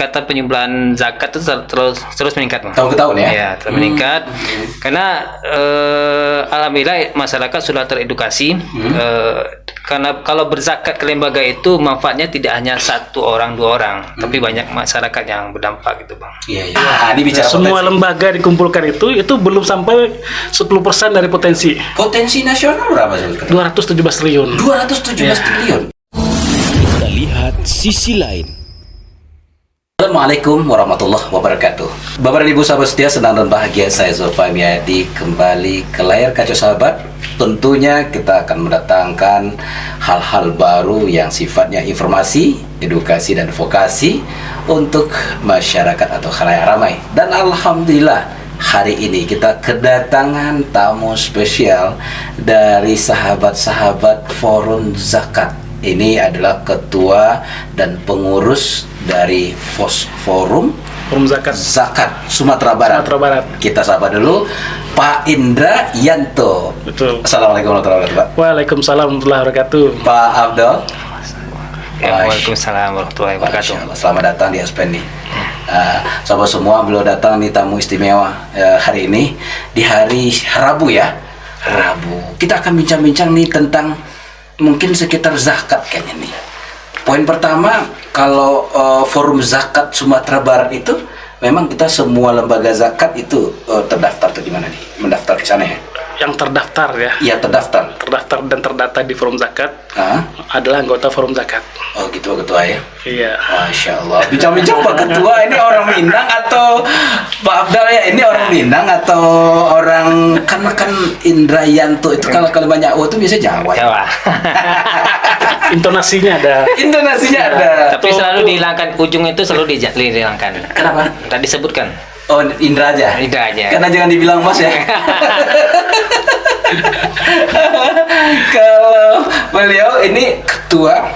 peningkatan penyumbahan zakat itu terus meningkat, Bang. Tahun ke tahun ya? Ya, terus meningkat. Karena alhamdulillah masyarakat sudah teredukasi. Karena kalau berzakat ke lembaga itu manfaatnya tidak hanya satu orang, dua orang, tapi banyak masyarakat yang berdampak gitu, Bang. Iya, iya. Ini bicara Semua potensi. lembaga dikumpulkan itu belum sampai 10% dari potensi. Potensi nasional berapa sebetulnya? 217 triliun. 217 triliun. Kita lihat sisi lain. Assalamualaikum warahmatullahi wabarakatuh. Bapak dan Ibu sahabat setia, senang dan bahagia saya Zulfahmi Adi kembali ke layar kaca sahabat. Tentunya kita akan mendatangkan hal-hal baru yang sifatnya informasi, edukasi dan vokasi untuk masyarakat atau khalayak ramai. Dan alhamdulillah hari ini kita kedatangan tamu spesial dari sahabat-sahabat Forum Zakat. Ini adalah ketua dan pengurus dari Forum Zakat Zakat Sumatera Barat. Sumatera Barat. Kita sapa dulu Pak Indra Yanto. Betul. Assalamualaikum warahmatullahi wabarakatuh, Pak. Waalaikumsalam warahmatullahi wabarakatuh. Pak Abdul. Waalaikumsalam warahmatullahi wabarakatuh. Masya Allah, selamat datang di Aspen nih. Sahabat semua, beliau datang di tamu istimewa hari ini di hari Rabu ya. Rabu. Kita akan bincang-bincang nih tentang mungkin sekitar zakat kayaknya nih. Poin pertama, kalau Forum Zakat Sumatera Barat itu memang kita semua lembaga zakat itu terdaftar atau gimana nih? Mendaftar ke sana ya? Yang terdaftar ya. Iya, terdaftar. Terdaftar dan terdata di Forum Zakat Hah? adalah anggota Forum Zakat. Oh gitu Ketua ya? Iya. Masya Allah. Bincang-bincang Pak Ketua, ini orang Minang atau Pak Abdal ya? Ini orang Minang atau orang, karena kan Indra Yanto itu kalau kalimatnya itu biasa Jawa ya? Jawa. Intonasinya ada. Intonasinya ada. Tapi selalu dihilangkan, ujung itu selalu dihilangkan. Kenapa? Tadi sebutkan. Oh, Indra aja? Indra aja. Karena jangan dibilang Mas ya. Kalau beliau ini ketua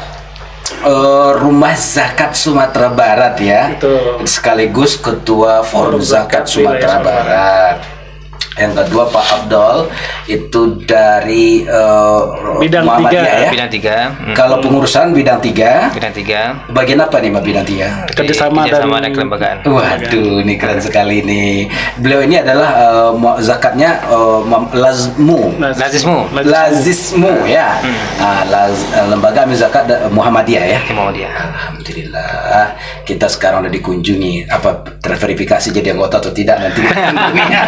Rumah Zakat Sumatera Barat ya. Betul. Sekaligus ketua Forum Zakat Sumatera Barat. Yang kedua Pak Abdul itu dari Bidang Muhammadiyah tiga. ya. Bidang 3. Kalau pengurusan bidang 3. Bidang 3. Bagian apa nih Mbak bidang 3? Kerjasama dan kelembagaan. Waduh, ini keren sekali nih. Beliau ini adalah zakatnya Lazmu. Lazismu ya. Lembaga Amil Zakat Muhammadiyah ya. Muhammadiyah. Alhamdulillah. Kita sekarang udah dikunjungi. Apa terverifikasi jadi anggota atau tidak nanti kita kunjunginya.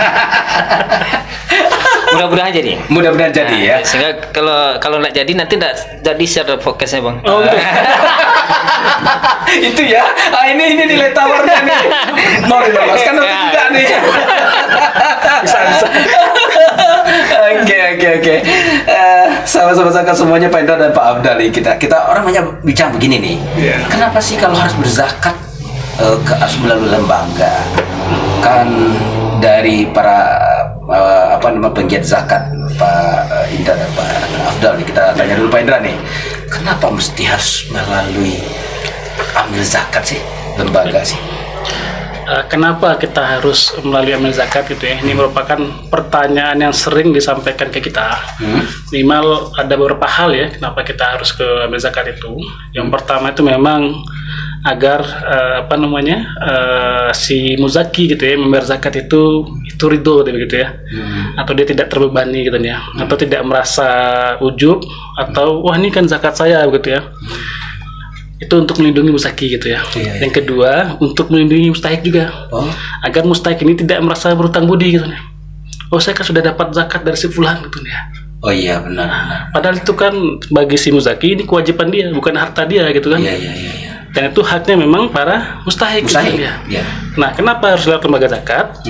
Mudah-mudahan jadi. Mudah-mudahan jadi ya. Sehingga kalau nggak jadi nanti nggak jadi share fokusnya, Bang. Oh, gitu. Itu ya. Ini nilai tawarnya nih. Mau dibebaskan atau tidak nih? Bisa. Oke. Sama-sama zakat semuanya Pak Indra dan Pak Abdal nih. Kita orang banyak bicara begini nih. Yeah. Kenapa sih kalau harus berzakat melalui lembaga? Kan dari para penggiat zakat Pak Indra dan Pak Abdal nih, kita tanya dulu Pak Indra nih, kenapa mesti harus melalui amil zakat sih, lembaga sih? Kenapa kita harus melalui amil zakat gitu ya? Ini merupakan pertanyaan yang sering disampaikan ke kita. Minimal ada beberapa hal ya, kenapa kita harus ke amil zakat itu. Yang pertama itu memang agar si muzaki gitu ya, membayar zakat itu ridho begitu ya, atau dia tidak terbebani gitu ya, atau tidak merasa ujub atau wah ini kan zakat saya begitu ya. Itu untuk melindungi mustahik gitu ya. Iya. Yang kedua untuk melindungi mustahik juga, agar mustahik ini tidak merasa berutang budi gitu ya. Oh saya kan sudah dapat zakat dari si fulan gitu ya. Oh iya benar. Padahal itu kan bagi si muzaki ini kewajiban dia, bukan harta dia gitu kan. Iya. Dan itu haknya memang para mustahik. Gitu ya. Iya. Nah kenapa harus lewat lembaga zakat?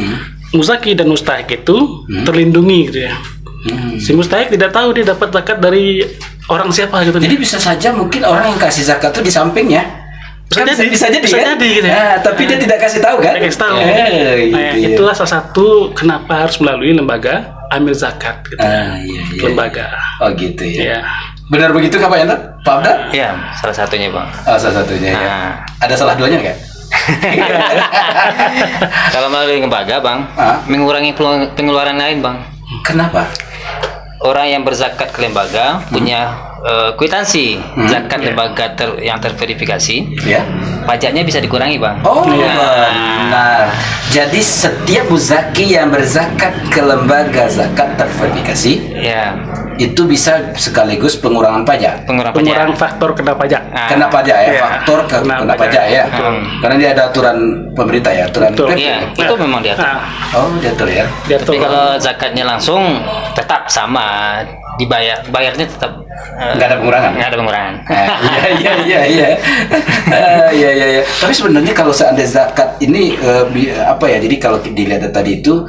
Muzaki dan mustahik itu terlindungi gitu ya. Si mustahik tidak tahu dia dapat zakat dari orang siapa gitu. Jadi bisa saja mungkin orang yang kasih zakat tuh di sampingnya. Bisa Kan jadi, bisa jadi kan? gitu ya. Nah, tapi dia tidak kasih tahu kan? Tidak kasih tahu. Gitu ya. Itulah salah satu kenapa harus melalui lembaga amil zakat gitu. Iya. Lembaga. Oh gitu ya. Ya. Benar begitu Pak Yanto? Pak Abdal? Iya, salah satunya, Bang. Oh, salah satunya ya. Ada salah duanya nggak? Kalau melalui lembaga, Bang, mengurangi pengeluaran lain, Bang. Kenapa? Orang yang berzakat ke lembaga punya kwitansi zakat lembaga yang terverifikasi. Ya. pajaknya bisa dikurangi, Bang. Oh, benar. Jadi setiap muzaki yang berzakat ke lembaga zakat terverifikasi, Ya, itu bisa sekaligus pengurangan pajak. Pengurangan faktor kena pajak. Nah, Kena pajak ya, Iya, faktor kena pajak ya. Karena dia ada aturan pemerintah ya, aturan Betul. PP. Iya, itu memang diatur. Nah, Oh, diatur ya. dia Tapi tuh kalau zakatnya langsung tetap sama, bayarnya tetap Nggak ada pengurangan. nggak ada pengurangan. Iya. Iya. Tapi sebenarnya kalau seandainya zakat ini apa ya? Jadi kalau dilihat tadi itu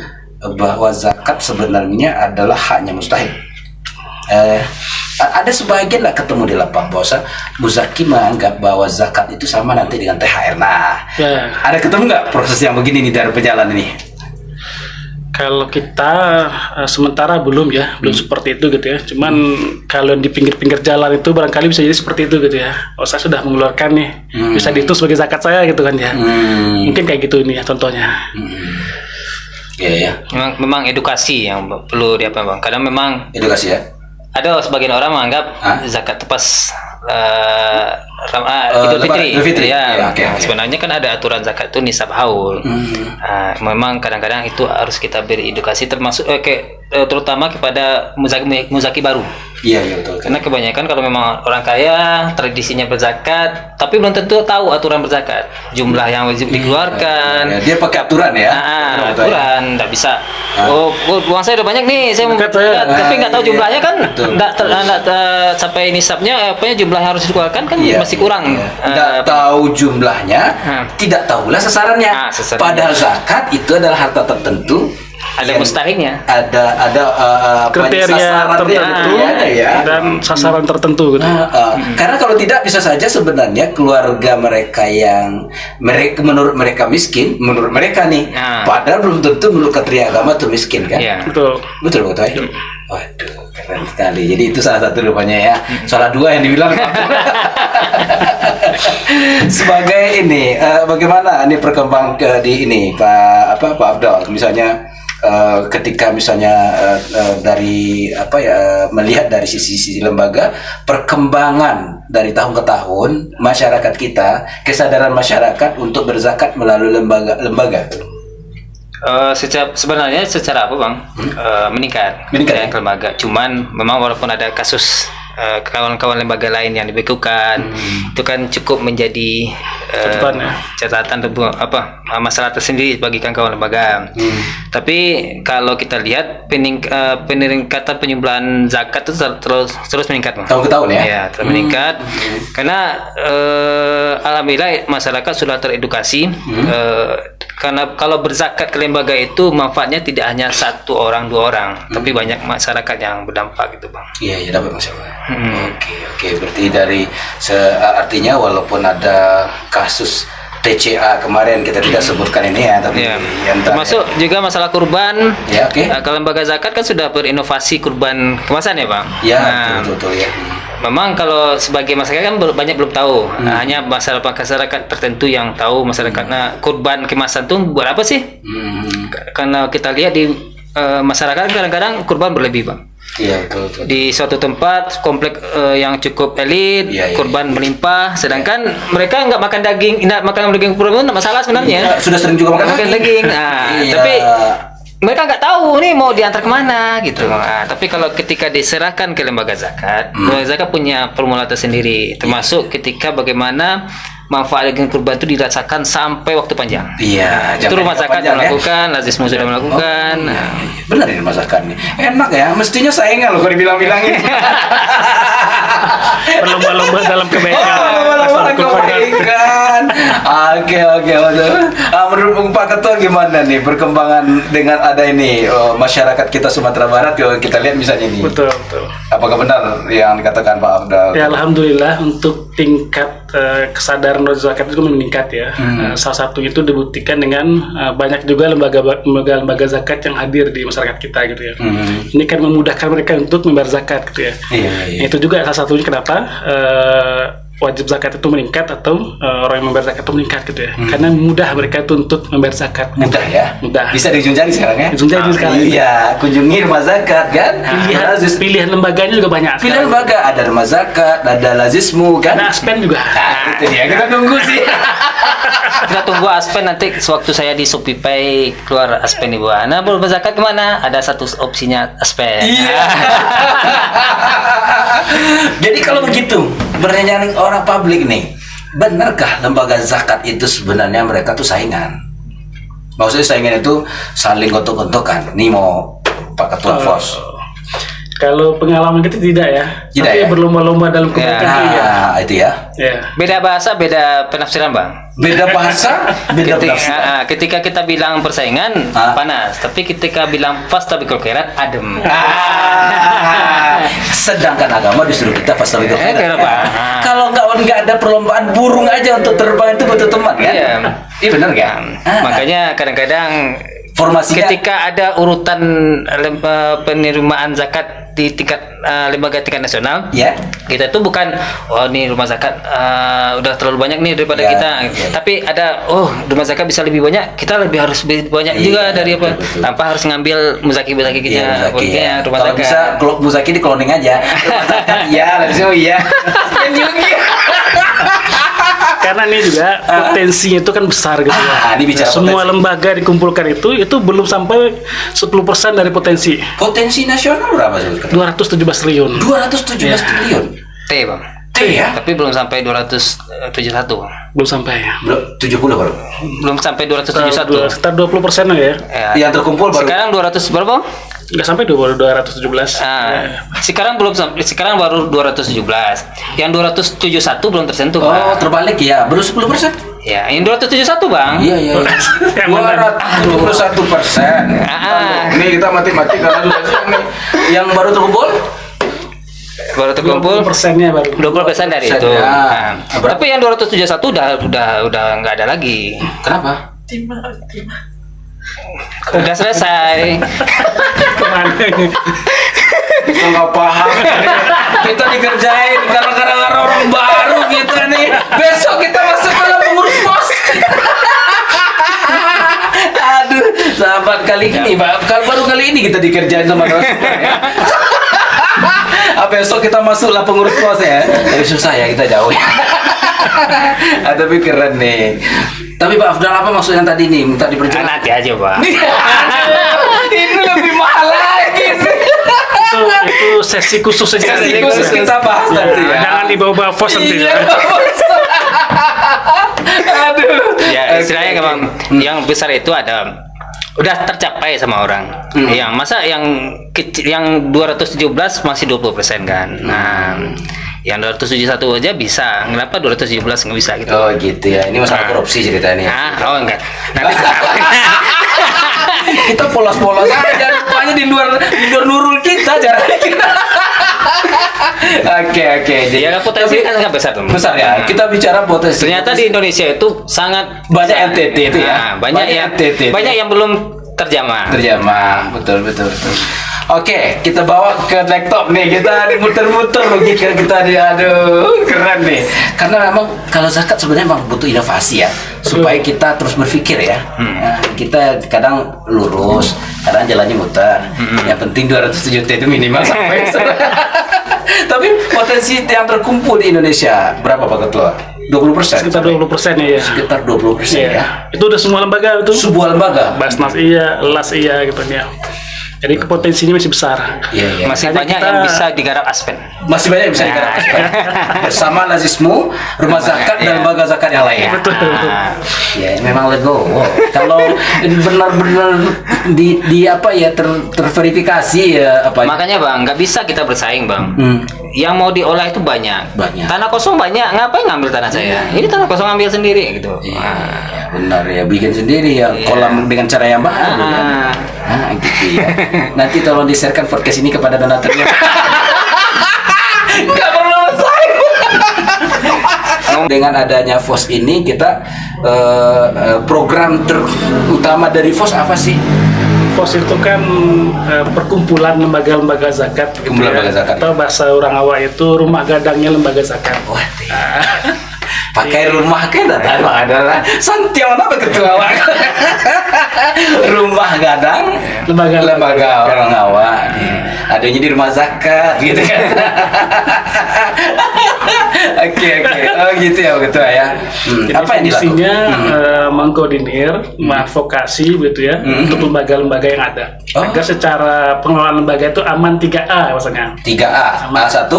bahwa zakat sebenarnya adalah haknya mustahil. Ada sebagian lah ketemu di lapang bahwa muzaki menganggap bahwa zakat itu sama nanti dengan THR. Nah, ya. ada ketemu nggak proses yang begini nih dari perjalanan ini? Kalau kita sementara belum seperti itu gitu ya. Cuman kalau di pinggir-pinggir jalan itu barangkali bisa jadi seperti itu gitu ya. Oh, saya sudah mengeluarkan nih, bisa dihitung sebagai zakat saya gitu kan ya. Mungkin kayak gitu ini ya contohnya. Iya. Memang edukasi yang perlu diapa, Bang. Karena memang Edukasi ya. ada sebagian orang menganggap zakat itu pas Idul Fitri. Idul Fitri. Ya, Ya, oke. sebenarnya kan ada aturan zakat itu nisab haul. Memang kadang-kadang itu harus kita beri edukasi termasuk terutama kepada muzaki baru. Iya betul. Karena kebanyakan kalau memang orang kaya tradisinya berzakat, tapi belum tentu tahu aturan berzakat, jumlah yang wajib dikeluarkan. Ya, dia pakai aturan ya. Aturan, nggak bisa. Oh, uang saya udah banyak nih, saya mau Zakat saya. tapi nggak tahu jumlahnya kan, Betul. nggak sampai nisabnya, jumlah yang harus dikeluarkan kan Iya, masih kurang. Tidak tahu jumlahnya, tidak tahulah sasarannya. Sasarannya. Padahal zakat itu adalah harta tertentu. Ada yang mustahilnya. Ada Kriteria sasaran tertentu ya. dan sasaran tertentu gitu. Karena kalau tidak bisa saja sebenarnya keluarga mereka yang menurut mereka miskin, menurut mereka nih, padahal belum tentu menurut Kementerian Agama itu miskin kan? Iya. Betul. Betul. Waduh, keren sekali. Jadi itu salah satu rupanya ya. Salah dua yang dibilang. Sebagai ini, bagaimana ini perkembangan di ini, Pak Afdal, misalnya ketika misalnya dari melihat dari sisi lembaga, perkembangan dari tahun ke tahun masyarakat kita, kesadaran masyarakat untuk berzakat melalui lembaga. Sebenarnya secara apa, Bang? Meningkat Ya? ke lembaga. Cuman memang walaupun ada kasus kawan-kawan lembaga lain yang dibekukan, itu kan cukup menjadi catatan masalah tersendiri bagi kawan lembaga. Tapi kalau kita lihat peningkatan penyumbahan zakat itu terus meningkat, Bang. Tahun ke tahun ya? Ya, terus meningkat karena alhamdulillah masyarakat sudah teredukasi. Karena kalau berzakat ke lembaga itu manfaatnya tidak hanya satu orang dua orang, tapi banyak masyarakat yang berdampak gitu, Bang. Iya, dapat masalah. Oke. Berarti artinya walaupun ada kasus TCA kemarin kita tidak sebutkan ini ya, tapi yang termasuk juga masalah kurban. Ya, oke. Kalau lembaga zakat kan sudah berinovasi kurban kemasan ya, Bang. Ya, betul ya. Memang kalau sebagai masyarakat kan banyak belum tahu, hanya masyarakat tertentu yang tahu masyarakatnya kurban kemasan itu buat apa sih? Karena kita lihat di masyarakat kadang-kadang kurban berlebih, Bang. Iya betul. Di suatu tempat komplek yang cukup elit, kurban melimpah, sedangkan mereka nggak makan daging kurban, nggak masalah sebenarnya. Sudah sering juga makan daging. Tapi mereka nggak tahu nih mau diantar kemana gitu. Tapi kalau ketika diserahkan ke lembaga zakat, lembaga zakat punya formula tersendiri, termasuk ketika bagaimana manfaat daging kurban itu dirasakan sampai waktu panjang. Iya. Itu rumah zakat melakukan, Lazismu sudah melakukan. Benar ini masakan nih. Enak ya, mestinya saingan loh kalau dibilang-bilangin. Berlomba-lomba dalam kebaikan. Oke. Menurut Pak Ketua gimana nih perkembangan dengan ada ini masyarakat kita Sumatera Barat? Kalau kita lihat misalnya ini. Betul. Apakah benar yang dikatakan Pak Afdal? Ya, alhamdulillah untuk tingkat kesadaran zakat itu meningkat ya. Salah satu itu dibuktikan dengan banyak juga lembaga zakat yang hadir di masyarakat kita gitu ya. Ini kan memudahkan mereka untuk membayar zakat gitu ya. Iya. Itu juga salah satunya kenapa wajib zakat itu meningkat atau orang yang membayar zakat itu meningkat gitu ya. Karena mudah mereka tuntut membayar zakat. Mudah ya. Mudah. Bisa dijunjang sekarang ya. Dijunjang sekarang. Iya, kunjungi rumah zakat kan. Pilihan lembaganya juga banyak. Pilihan lembaga, ada rumah zakat, ada lazismu kan. Nah, Aspen juga. Nah, itu dia, kita tunggu sih. Kita tunggu Aspen nanti sewaktu saya di Shopee keluar Aspen Ibu. Nah, belum berzakat kemana? Ada satu opsinya Aspen. Iya. Jadi kalau begitu, pertanyaan orang publik nih, benarkah lembaga zakat itu sebenarnya mereka tuh saingan? Maksudnya saingan itu saling gontok-gontokan. Nih mau Pak Ketua FOS. Kalau pengalaman kita tidak ya. Tidak tapi ya? berlomba-lomba dalam komunikasi ya. Nah, itu ya. Ya. Beda bahasa, beda penafsiran, Bang. Beda bahasa, beda penafsiran. Ketika kita bilang persaingan panas, tapi ketika bilang fastabiqul khairat adem. Sedangkan agama disuruh kita fastabiqul khairat. Kenapa? Kalau nggak ada perlombaan burung aja untuk terbang itu betul teman kan? Iya. Iya benar kan? Makanya kadang-kadang Formasinya ketika ada urutan penerimaan zakat di tingkat lembaga tingkat nasional, ya. kita tuh bukan ini rumah zakat udah terlalu banyak nih daripada Ya, kita, ya. tapi ada rumah zakat bisa lebih banyak, kita lebih lebih banyak Iya, juga dari apa, betul. tanpa harus ngambil muzaki kita Iya, Muzaki, ya. rumah Kalau zakat. bisa Muzaki di cloning aja. Rumah zakat, iya, langsung iya. Karena ini juga potensinya itu kan besar gitu ya. Ini bicara Semua potensi. lembaga dikumpulkan itu belum sampai 10% dari potensi. Potensi nasional berapa sih? 217 triliun. 217 triliun. T, Bang. T ya? Tapi belum sampai 271, Bang. Belum sampai ya. Belum 70 baru. Belum sampai 271. Sekitar 20% lah ya. Ya. Yang terkumpul baru. Sekarang 200 berapa, Bang? Nggak sampai 217. Sekarang belum sampai, sekarang baru 217. Yang 271 belum tersentuh, Oh, Bang. terbalik ya. Baru 10%. Ya, yang 271, Bang. Iya, iya. Yang mana? 271%. Nih kita mati-mati karena nih. Yang baru terkumpul? Baru terkumpul 20%-nya baru. 20% dari 20%, itu. ya. Tapi yang 271 udah nggak ada lagi. Kenapa? Udah selesai. Kemana? Kita nggak paham. Kita dikerjain karena orang baru kita nih. Besok kita masuk ke pengurus pos. Aduh, sahabat kali ini, baru kali ini kita dikerjain sama narasumber ya. Besok kita masuklah pengurus pos ya. Tapi susah ya, kita jauh ya. Tapi keren nih. Tapi Pak Afdal, apa maksudnya tadi nih? Minta diperjelas. Nanti aja, Bang. Ini lebih mahal lagi. itu sesi khusus aja. Sesi khusus kita bahas nanti ya. Jangan dibawa-bawa FOS nanti. Iya, aduh. Ya, istilahnya Bang, yang besar itu ada udah tercapai sama orang. Yang masa yang kecil, yang 217 masih 20% kan. Nah, yang 271 aja bisa. Kenapa 217 nggak bisa gitu? Oh gitu ya. Ini masalah korupsi ceritanya. Oh enggak. Nanti Kita polos-polos aja. Rupanya di luar nurul kita caranya kita. Oke. Jadi ya potensi kan sangat besar tuh. besar ya. Kita bicara potensi. Ternyata di Indonesia itu sangat Banyak besar. NTT itu ya. Nah, banyak NTT. yang belum terjamah. Betul. Oke, kita bawa ke laptop nih. Kita muter-muter logika kita nih. Aduh, keren nih. Karena memang kalau zakat sebenarnya memang butuh inovasi ya, supaya kita terus berpikir ya. Nah, kita kadang lurus, kadang jalannya muter. Yang penting 207 T itu minimal sampai. Tapi potensi yang terkumpul di Indonesia berapa Pak Ketua? 20%. Sekitar 20% ya. Sekitar 20% Iya. ya. Itu udah semua lembaga itu. Sebuah lembaga. Basnas iya, LAS iya gitu ya. Jadi potensinya masih besar. Iya. Masih Makanya banyak kita- yang bisa digarap Aspen. Masih banyak yang bisa digarap bersama lazismu, rumah zakat dan lembaga zakat yang lain. Betul. Ya memang legowo. Kalau benar-benar di apa ya terverifikasi ya apa? Makanya Bang, nggak bisa kita bersaing Bang. Hmm. Yang mau diolah itu banyak. Banyak. Tanah kosong banyak. Ngapain ngambil tanah saya? Ini tanah kosong ambil sendiri gitu. Iya, benar ya, bikin sendiri ya kolam dengan cara yang baru kan. Nah, gitu ya. Nanti tolong di-sharekan podcast ini kepada donaturnya. Nggak perlu saya. Dengan adanya FOS ini kita program terutama dari FOS apa sih? FOS itu kan perkumpulan lembaga-lembaga zakat gitu Kumpulan lembaga zakat. atau bahasa orang awak itu rumah gadangnya lembaga zakat. Wah, pakai rumah kan emang adalah Santiago apa ketua awak. Rumah gadang lembaga orang awak. Adanya di rumah zakat gitu kan. Oke. Oh gitu ya ketua ya. Jadi Apa yang dilakukan? fungsinya mengkoordinir, mengadvokasi gitu ya untuk lembaga-lembaga yang ada. Oh. Agar secara pengelolaan lembaga itu aman 3A maksudnya. 3A. A1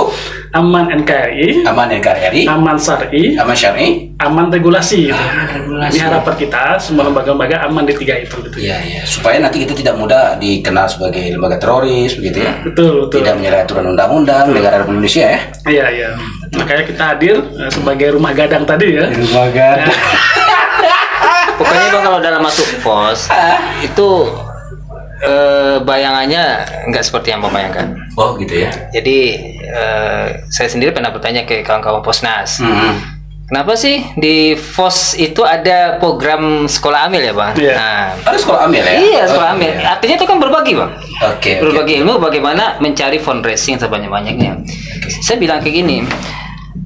Aman NKRI, aman NKRI, aman syar'i, aman syar'i. aman regulasi gitu. Regulasi. Ini harapan kita semua lembaga-lembaga aman di 3 itu gitu. Iya. Supaya nanti kita tidak mudah dikenal sebagai lembaga teroris begitu ya. Betul. Tidak menyalahi aturan undang-undang negara Republik Indonesia ya. Iya. Makanya kita hadir sebagai rumah gadang tadi ya. Rumah gadang. Pokoknya bang kalau dalam masuk pos itu bayangannya nggak seperti yang membayangkan. Oh gitu ya. Jadi saya sendiri pernah bertanya ke kawan-kawan Posnas, kenapa sih di FOS itu ada program sekolah amil ya bang? Iya. Nah, Ada sekolah amil ya? iya sekolah Oh, amil. iya. Artinya itu kan berbagi bang. Oke. Berbagi ilmu bagaimana mencari fundraising sebanyak-banyaknya. Saya bilang kayak gini,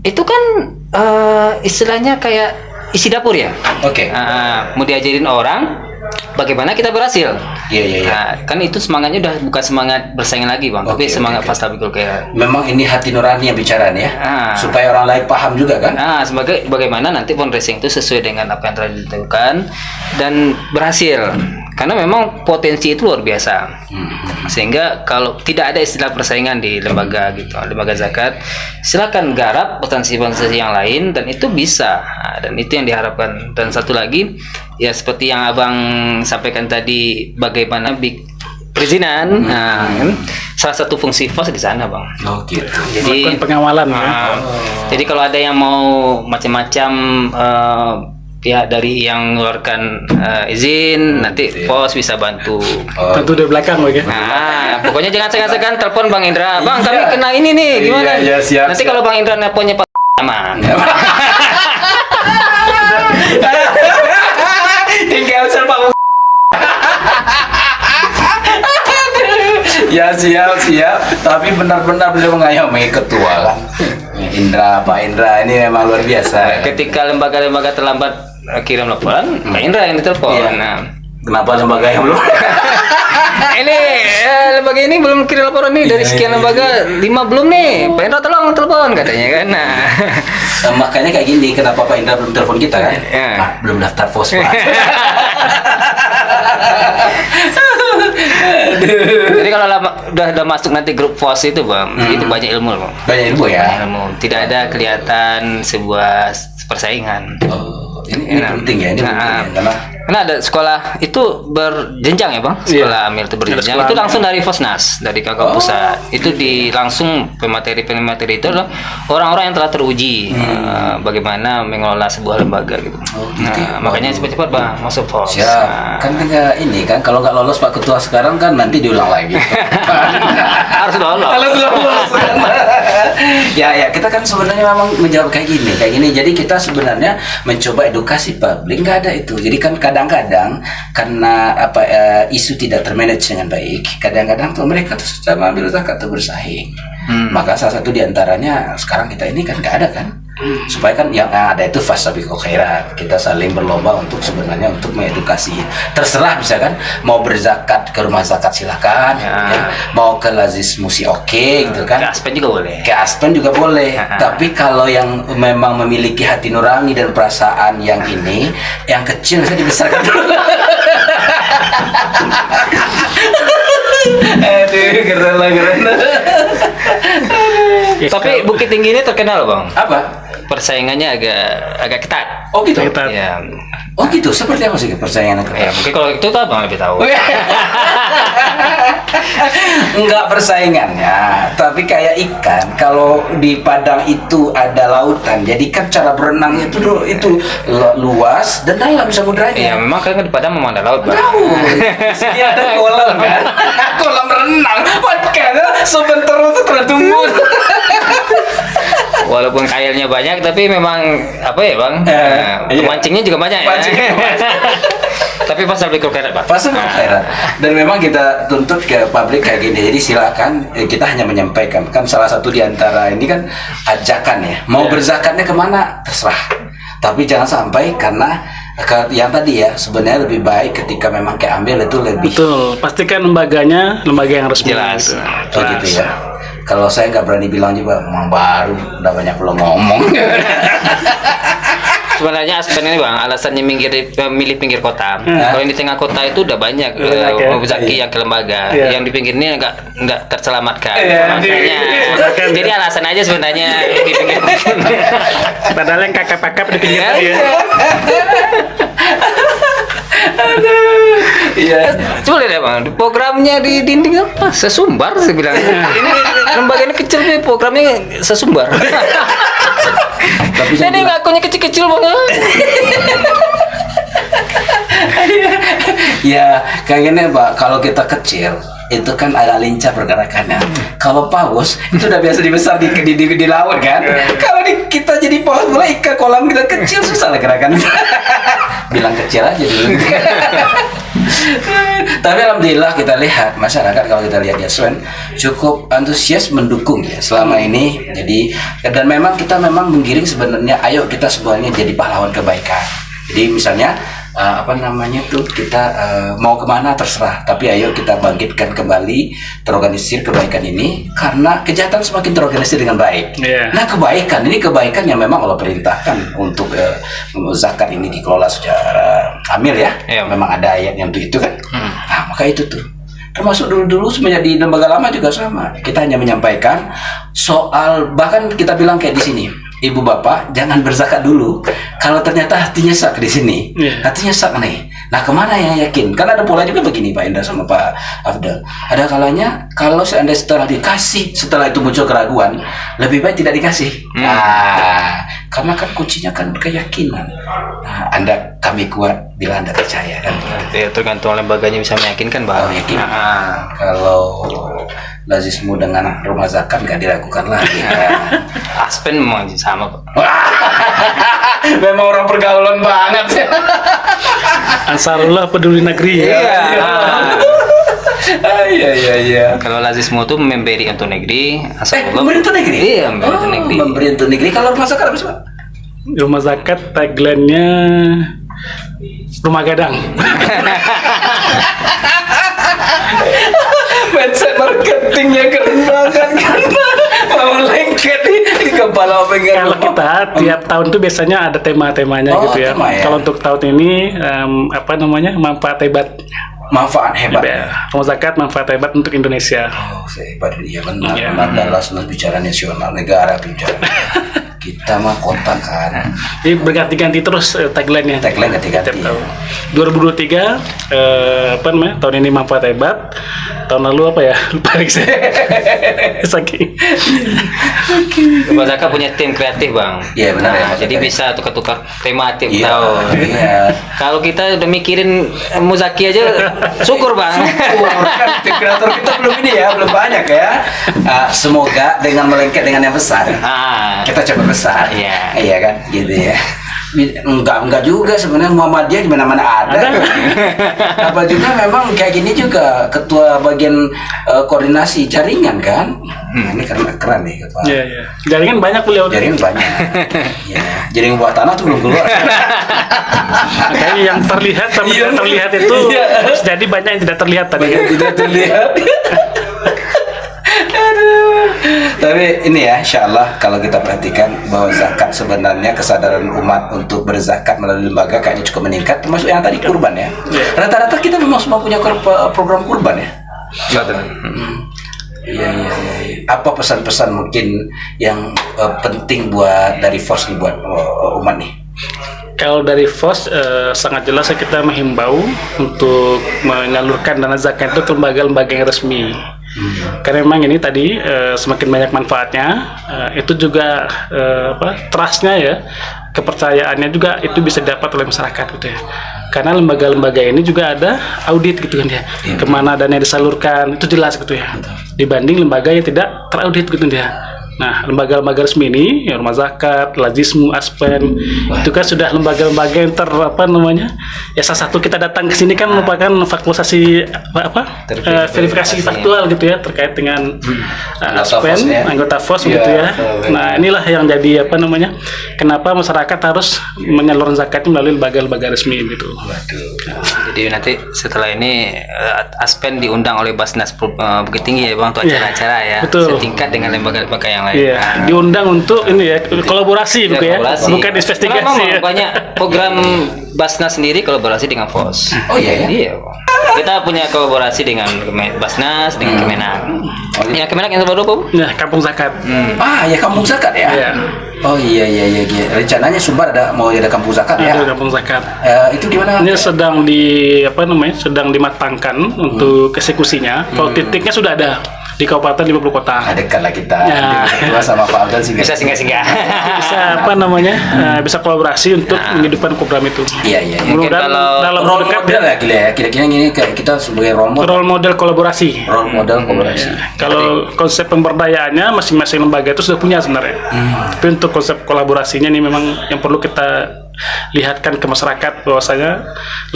itu kan istilahnya kayak isi dapur ya. Oke. Mau diajarin orang bagaimana kita berhasil. Iya. Nah, kan itu semangatnya udah bukan semangat bersaing lagi bang, tapi Oke, semangat oke. fastabikul khairat. Memang ini hati nurani yang bicara nih ya. Supaya orang lain paham juga kan? Nah, sebagai bagaimana nanti fundraising itu sesuai dengan apa yang telah ditentukan dan berhasil. Karena memang potensi itu luar biasa. Sehingga kalau tidak ada istilah persaingan di lembaga gitu, lembaga zakat, silakan garap potensi-potensi yang lain dan itu bisa. Nah, dan itu yang diharapkan. Dan satu lagi, ya seperti yang Abang sampaikan tadi, bagaimana perizinan. Nah, salah satu fungsi FOS di sana, Bang. Oh gitu. Jadi Melakukan pengawalan ya. jadi kalau ada yang mau macam-macam pihak dari yang mengeluarkan izin, nanti POS bisa bantu. Oh, Tentu dari belakang ya. Nah, pokoknya jangan segan-segan telepon Bang Indra. Bang, kami kena ini nih, gimana? Iya, siap, Nanti siap. kalau Bang Indra nelponnya Pak aman. tinggal serba. Ya siap. Tapi benar-benar beliau mengayomi ketua kan. Pak Indra ini memang luar biasa. Ketika lembaga-lembaga terlambat kirim laporan, Pak Indra yang ditelepon. Iya. Nah, Kenapa lembaga yang belum? ini lembaga ini belum kirim laporan nih dari sekian lembaga 5 belum nih. Pak Indra tolong telepon katanya kan. Nah. Makanya kayak gini, kenapa Pak Indra belum telepon kita kan? Iya. Pak, belum daftar pos Pak. Jadi kalau udah masuk nanti grup FOS itu Bang, itu banyak ilmu Bang. Banyak ilmu ya. Ilmu. Tidak ada kelihatan sebuah persaingan. Oh, ini penting ya, ini penting ya. Karena ada sekolah itu berjenjang ya Bang, sekolah amil itu berjenjang. Ada Itu sekolah langsung dari Fosnas, dari kakak pusat. Itu langsung pemateri itu adalah orang-orang yang telah teruji bagaimana mengelola sebuah lembaga gitu. Makanya cepat-cepat Bang masuk Fos. Siap. Kan tinggal ini kan, kalau nggak lolos Pak Ketua sekarang kan nanti diulang lagi. Harus lolos. Ya, kita kan sebenarnya memang menjawab kayak gini. Jadi kita sebenarnya mencoba edukasi publik, nggak ada itu. Jadi kan kadang-kadang karena isu tidak termanage dengan baik, kadang-kadang tuh mereka tuh secara ambil zakat tuh bersaing. Maka salah satu diantaranya sekarang kita ini kan nggak ada kan. Supaya kan yang ada itu fastabiqul khairat, kita saling berlomba untuk sebenarnya untuk mengedukasi. Terserah bisa kan, mau berzakat ke rumah zakat silakan, ya. Mau ke lazis musi oke, gitu kan. Ke Aspen juga boleh. Ke Aspen juga boleh. Tapi kalau yang memang memiliki hati nurani dan perasaan yang ini, yang kecil bisa dibesarkan dulu. Aduh, keren. Tapi Bukit Tinggi ini terkenal Bang. Apa? Persaingannya agak ketat. Oh gitu. Ketat. Ya. Oh gitu. Seperti apa sih persaingan yang Ya, ketat? mungkin kalau itu tuh Abang lebih tahu. Enggak persaingannya, tapi kayak ikan. Kalau di padang itu ada lautan, jadi kan cara berenangnya itu luas dan dalam Ya samudranya. memang kan di Padang memang ada laut Bang. Tahu, di sini ada kolam kan, kolam renang. Makanya sebentar itu tertunggu. Walaupun kailnya banyak tapi memang apa ya Bang? Iya. Pemancingnya juga banyak ya. Pancingnya banyak. Tapi pasal berikut khairat, Pak. Pasal khairat. Dan memang kita tuntut ke publik kayak gini. Jadi silakan kita hanya menyampaikan. Kan salah satu di antara ini kan ajakan ya. Mau berzakatnya kemana terserah. Tapi jangan sampai karena yang tadi ya sebenarnya lebih baik ketika memang kayak ambil itu lebih. Betul. Pastikan lembaganya lembaga yang resmi. Jelas. Gitu. Oh gitu ya. Kalau saya nggak berani bilang juga, memang baru udah banyak belum ngomong. Sebenarnya Aspen ini bang, alasannya milih pinggir kota. Kalau yang di tengah kota itu udah banyak Banyak ya? muzaki yang ke lembaga. Iya. Yang di pinggir ini nggak terselamatkan. Iya. Makanya, jadi alasan aja sebenarnya di pinggir kota. Padahal yang kakap-kakap di pinggir tadi ya. Iya. Coba lihat ya bang, programnya di dinding apa? Sesumbar saya bilang. Ini lembaga ini kecil nih, programnya sesumbar. Tapi Jadi ngakunya kecil-kecil banget. ya kayaknya Pak, kalau kita kecil itu kan agak lincah pergerakannya. Kalau paus itu udah biasa dibesar di laut kan. Kalau kita jadi paus mulai ikan kolam kita kecil susah lah gerakan. Bilang kecil aja dulu. Tapi alhamdulillah kita lihat masyarakat, kalau kita lihat ya Sven, cukup antusias mendukung ya selama ini. Jadi dan memang kita menggiring sebenarnya, ayo kita semuanya jadi pahlawan kebaikan. Jadi misalnya kita mau kemana terserah, tapi ayo kita bangkitkan kembali, terorganisir kebaikan ini, karena kejahatan semakin terorganisir dengan baik. Nah kebaikan yang memang Allah perintahkan untuk zakat ini dikelola secara amil ya. Memang ada ayatnya untuk itu kan. Nah maka itu tuh termasuk dulu semenjak di lembaga lama juga sama, kita hanya menyampaikan soal, bahkan kita bilang kayak di sini, ibu bapak jangan berzakat dulu kalau ternyata hatinya sak di sini. Hatinya sak nih, nah kemana yang yakin? Karena ada pola juga begini Pak Indra sama Pak Afdal, ada kalanya kalau seandainya setelah dikasih, setelah itu muncul keraguan, lebih baik tidak dikasih. Nah karena kan kuncinya kan keyakinan. Nah, kami kuat bila Anda percaya kan. Ya, tergantung lembaganya bisa meyakinkan Bang. Yakin. Kalau lazismu dengan rumah zakat nggak diragukan lagi. Aspen memang sama Pak. Memang orang pergaulan banget. Ansarullah peduli negeri. Iya. Kalau lazismu itu memberi untuk negeri, Memberi untuk negeri? Iya, memberi untuk negeri. Memberi untuk negeri. Kalau rumah zakat apa sih Pak? Rumah zakat tagline-nya rumah gadang. Mindset marketingnya keren banget kan. Mau lengket di kepala pengen. Kalau kita tiap tahun tuh biasanya ada tema-temanya gitu ya. Tema ya. Kalau untuk tahun ini manfaat hebat. Manfaat hebat. Rumah zakat manfaat hebat untuk Indonesia. Oh, hebat. Iya benar. Adalah bicara nasional, negara bicara. Kita mah kota kan. Jadi berganti-ganti terus tagline-nya. Tagline ganti-ganti. Tiap tahun. 2023 tahun ini manfaat hebat. Tahun lalu apa ya? Lupa lagi saya. Saking. Rumah zakat punya tim kreatif Bang. Iya benar ya. Jadi bisa tukar-tukar tematik Iya. Kalau kita udah mikirin muzaki aja, syukur Bang. Tim kreator kita belum banyak ya. Semoga dengan melengket dengan yang besar. Kita coba besar. Iya kan, gitu ya. Enggak juga sebenarnya, Muhammadiyah di mana-mana ada. Apa juga memang kayak gini juga ketua bagian koordinasi jaringan kan. Ini keren nih ketua. Iya. Jaringan banyak beliau. Jaringan banyak. Ya, jaringan buat tanah tuh belum keluar. Makanya yang terlihat sama tidak terlihat itu jadi banyak yang tidak terlihat tadi. Tidak terlihat. Tapi ini ya, insya Allah kalau kita perhatikan bahwa zakat sebenarnya kesadaran umat untuk berzakat melalui lembaga kayaknya cukup meningkat, termasuk yang tadi kurban ya. Rata-rata kita memang semua punya program kurban ya. Iya. Apa pesan-pesan mungkin yang penting buat dari FOS nih buat umat nih? Kalau dari FOS sangat jelas kita menghimbau untuk menyalurkan dana zakat itu ke lembaga-lembaga yang resmi. Karena memang ini tadi semakin banyak manfaatnya, itu juga trustnya ya, kepercayaannya juga itu bisa didapat oleh masyarakat gitu ya. Karena lembaga-lembaga ini juga ada audit gitu kan ya, kemana dana disalurkan itu jelas gitu ya. Dibanding lembaga yang tidak teraudit gitu ya. Nah, lembaga-lembaga resmi ini, ya, Rumah Zakat, Lazismu, Aspen, itu kan sudah lembaga-lembaga yang ya salah satu kita datang ke sini kan merupakan fakultasi verifikasi faktual gitu ya terkait dengan Aspen, anggota FOS gitu ya. Nah, inilah yang jadi kenapa masyarakat harus menyalurkan zakatnya melalui lembaga-lembaga resmi gitu. Jadi nanti setelah ini Aspen diundang oleh Basnas Bukit Tinggi ya Bang untuk acara-acara ya. Betul. Setingkat dengan lembaga-lembaga yang lain. Iya, diundang untuk ini ya kolaborasi gitu ya, bukan investigasi. Memang banyak program Basnas sendiri kolaborasi dengan FOS. Oh iya ya. Iya, Bang. Kita punya kolaborasi dengan Basnas, dengan Kemenak. Ya Kemenak yang terbaru apa? Ya, Kampung Zakat. Ya kampung zakat ya. Iya. Oh iya. Rencananya Sumbar mau ada kampung zakat ya. Itu Kampung Zakat. Itu gimana? Ini sedang sedang dimatangkan untuk eksekusinya. Kalau titiknya sudah ada di Kabupaten 50 kota. Dekat lah kita. Ya. Berdua sama Pak Abdul sih. Bisa singgah-singgah. Bisa bisa kolaborasi untuk menghidupkan program itu. Iya. Mudah-mudahan dalam role dekat model ya kira-kira ini kita sebagai role model kolaborasi. Role model kolaborasi. Kalau konsep pemberdayaannya masing-masing lembaga itu sudah punya sebenarnya. Tapi untuk konsep kolaborasinya ini memang yang perlu kita lihatkan ke masyarakat bahwasanya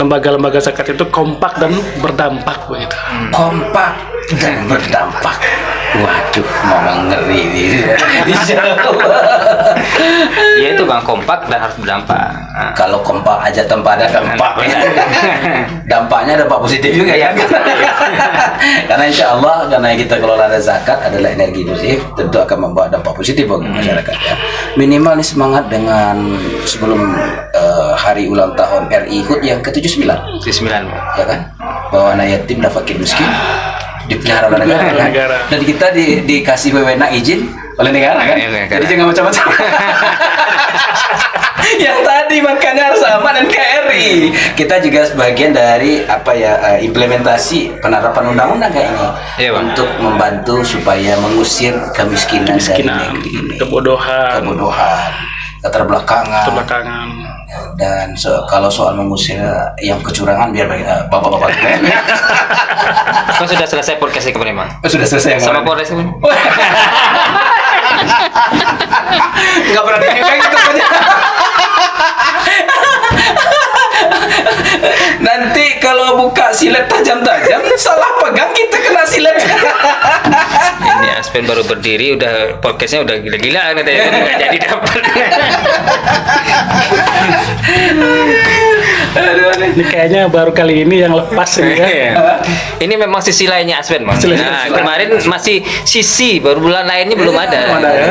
lembaga-lembaga zakat itu kompak dan berdampak begitu. Kompak dan berdampak. Waduh, memang ngeri nih. Ya itu Bang, kompak dan harus berdampak. Kalau kompak aja tanpa ada dampak, dampaknya dampak positif juga ya. Karena insya Allah karena kita kelola zakat adalah energi positif, tentu akan membawa dampak positif bagi masyarakat ya. Minimal nih semangat dengan sebelum hari ulang tahun RI HUT yang ke-79. 9, Bang. Ya kan? Bahwa anak yatim dan fakir miskin dipelihara oleh negara, kan? Dan kita dikasih wewenang izin oleh negara kan? Jadi jangan macam-macam. Yang tadi makanya harus sama dan KRI. Kita juga sebagian dari implementasi penerapan undang-undang kayak ini untuk membantu supaya mengusir kemiskinan dari negeri ini. Kebodohan, keterbelakangan. Dan kalau soal mengusir yang kecurangan biar bapak-bapak. Kau sudah selesai podcastnya kemarin, Bang? Sudah selesai yang sama Polres ini? Nggak berani juga gitu punya. Nanti kalau buka silet tajam-tajam salah pegang kita kena silet. Ini Aspen baru berdiri udah podcastnya udah gila-gila katanya nggak jadi dapat. Ini kayaknya baru kali ini yang lepas ini ya. Ini memang sisi lainnya Aspen, Bang. Nah, kemarin masih sisi baru bulan lainnya belum ada.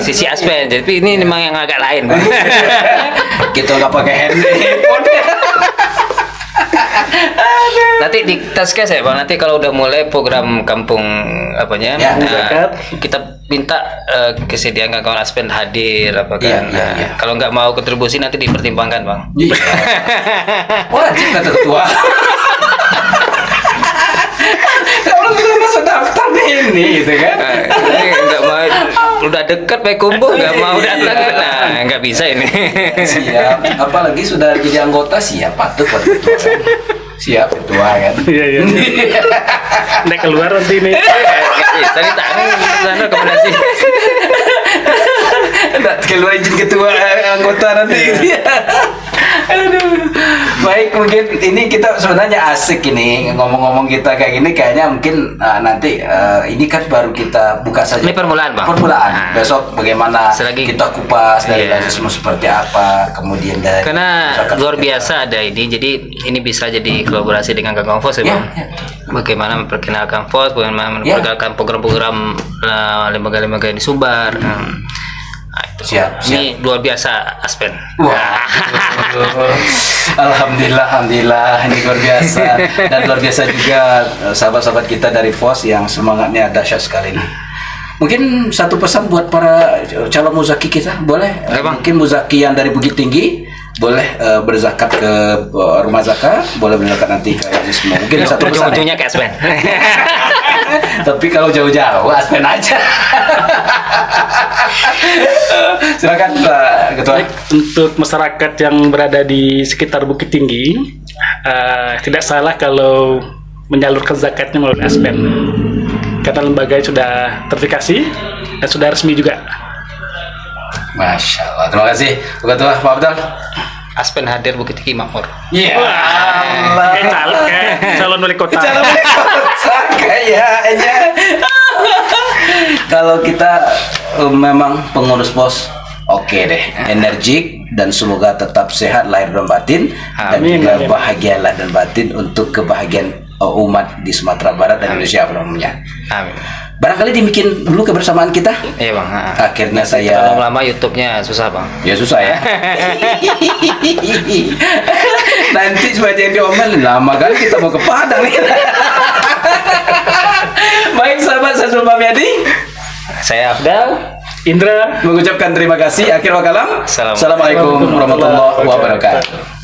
Sisi Aspen. Jadi ini memang yang agak lain, Bang. Kita nggak pakai handphone. Nanti di taskes ya Bang, nanti kalau udah mulai program kampung kita minta kesediaan kawan Aspen hadir kalau nggak mau kontribusi nanti dipertimbangkan Bang. Wajib kata ketua. Kalau kita masuk daftar ini gitu kan. Nggak mau udah dekat baik kumbuh nggak mau datang nggak bisa ini. Siap, apalagi sudah jadi anggota siap patut ketua. Siap ketua kan. Iya. Nggak keluar nanti nih. Tadi tangan rekomendasi. Nggak keluar izin ketua anggota nanti. Aduh. Baik, mungkin ini kita sebenarnya asik ini ngomong-ngomong kita kayak gini kayaknya mungkin nanti ini kan baru kita buka saja. Ini permulaan Bang. Besok bagaimana kita kupas dari Lazismu seperti apa, kemudian dari karena luar biasa ada ini, jadi ini bisa jadi kolaborasi dengan Kang Fos ya Bang. Bagaimana memperkenalkan FOS, bagaimana memperkenalkan program-program lembaga-lembaga yang di Sumbar. Siap. Ini luar biasa Aspen. Wah. Alhamdulillah ini luar biasa dan luar biasa juga sahabat-sahabat kita dari FOS yang semangatnya dahsyat sekali ini. Mungkin satu pesan buat para calon muzaki kita, boleh? Mungkin muzaki yang dari Bukit Tinggi boleh berzakat ke rumah zakat, boleh berzakat nanti ke Lazismu. Mungkin satu pesan. Ujung-ujungnya ke Aspen. Tapi kalau jauh-jauh Aspen aja. Silakan Pak Ketua. Untuk masyarakat yang berada di sekitar Bukit Tinggi, tidak salah kalau menyalurkan zakatnya melalui Aspen. Karena lembaga sudah terverifikasi dan sudah resmi juga. Masya Allah. Terima kasih Pak Ketua, Pak Abdul. Aspen hadir Bukit Tinggi Makmur. Ya Allah. Kayak calon wali kota. Calon wali kota kayaknya. Kalau kita memang pengurus pos, oke deh, energik dan semoga tetap sehat lahir dan batin, dan Amin, juga amin. bahagia lahir dan batin untuk kebahagiaan umat di Sumatera Barat dan Indonesia pada umumnya. Amin. Barangkali dibikin dulu kebersamaan kita. Iya bang. Akhirnya Kalau saya lama YouTube-nya susah bang. ya susah ya. Nanti sebagai yang diomelin lama kali kita mau ke Padang nih. Baik sahabat saya Zulfam Yadi, Saya Afdal. Indra. mengucapkan terima kasih. Akhir wakalam. Assalamualaikum Assalamualaikum warahmatullahi wabarakatuh.